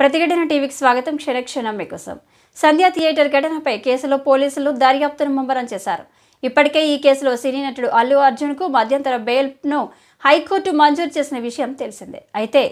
ప్రతిఘటన టీవీకి స్వాగతం. క్షణక్షణం మీకోసం. సంధ్య థియేటర్ ఘటనపై కేసులో పోలీసులు దర్యాప్తును ముమ్మరం చేశారు. ఇప్పటికే ఈ కేసులో సినీ నటుడు అల్లు అర్జున్కు మధ్యంతర బెయిల్ను హైకోర్టు మంజూరు చేసిన విషయం తెలిసిందే. అయితే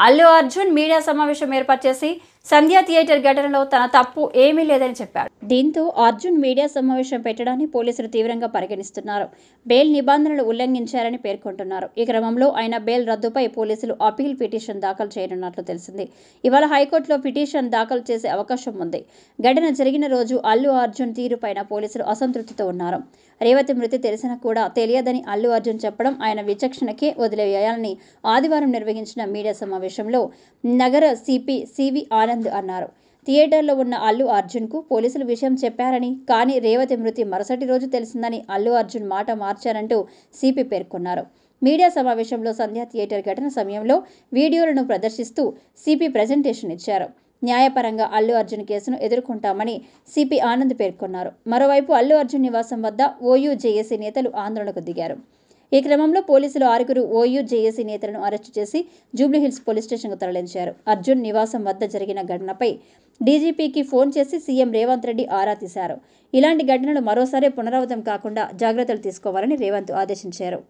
అల్లు అర్జున్ మీడియా సమావేశం ఏర్పాటు చేసి సంధ్య థియేటర్ ఘటనలో తన తప్పు ఏమీ లేదని చెప్పాడు. దీంతో అర్జున్ మీడియా సమావేశం పెట్టడాన్ని పోలీసులు తీవ్రంగా పరిగణిస్తున్నారు. బెయిల్ నిబంధనలు ఉల్లంఘించారని పేర్కొంటున్నారు. ఈ క్రమంలో ఆయన బెయిల్ రద్దుపై పోలీసులు అపీల్ పిటిషన్ దాఖలు చేయనున్నట్లు తెలిసింది. ఇవాళ హైకోర్టులో పిటిషన్ దాఖలు చేసే అవకాశం ఉంది. ఘటన జరిగిన రోజు అల్లు అర్జున్ తీరుపైన పోలీసులు అసంతృప్తితో ఉన్నారు. రేవతి మృతి తెలిసినా కూడా తెలియదని అల్లు అర్జున్ చెప్పడం ఆయన విచక్షణకే వదిలేయాలని ఆదివారం నిర్వహించిన మీడియా సమావేశంలో నగర సిపి సివి ఆనంద్ అన్నారు. థియేటర్లో ఉన్న అల్లు అర్జున్కు పోలీసులు విషయం చెప్పారని, కానీ రేవతి మృతి మరుసటి రోజు తెలిసిందని అల్లు అర్జున్ మాట మార్చారంటూ సిపి పేర్కొన్నారు. మీడియా సమావేశంలో సంధ్య థియేటర్ ఘటన సమయంలో వీడియోలను ప్రదర్శిస్తూ సిపి ప్రజెంటేషన్ ఇచ్చారు. న్యాయపరంగా అల్లు అర్జున్ కేసును ఎదుర్కొంటామని సిపి ఆనంద్ పేర్కొన్నారు. మరోవైపు అల్లు అర్జున్ నివాసం వద్ద ఓయూ జేఏసీ నేతలు ఆందోళనకు దిగారు. ఈ క్రమంలో పోలీసులు 6 ఓయూ జేఏసీ నేతలను అరెస్టు చేసి జూబ్లీహిల్స్ పోలీస్ స్టేషన్కు తరలించారు. అర్జున్ నివాసం వద్ద జరిగిన ఘటనపై డీజీపీకి ఫోన్ చేసి సీఎం రేవంత్ రెడ్డి ఆరా తీశారు. ఇలాంటి ఘటనలు మరోసారి పునరావృతం కాకుండా జాగ్రత్తలు తీసుకోవాలని రేవంత్ ఆదేశించారు.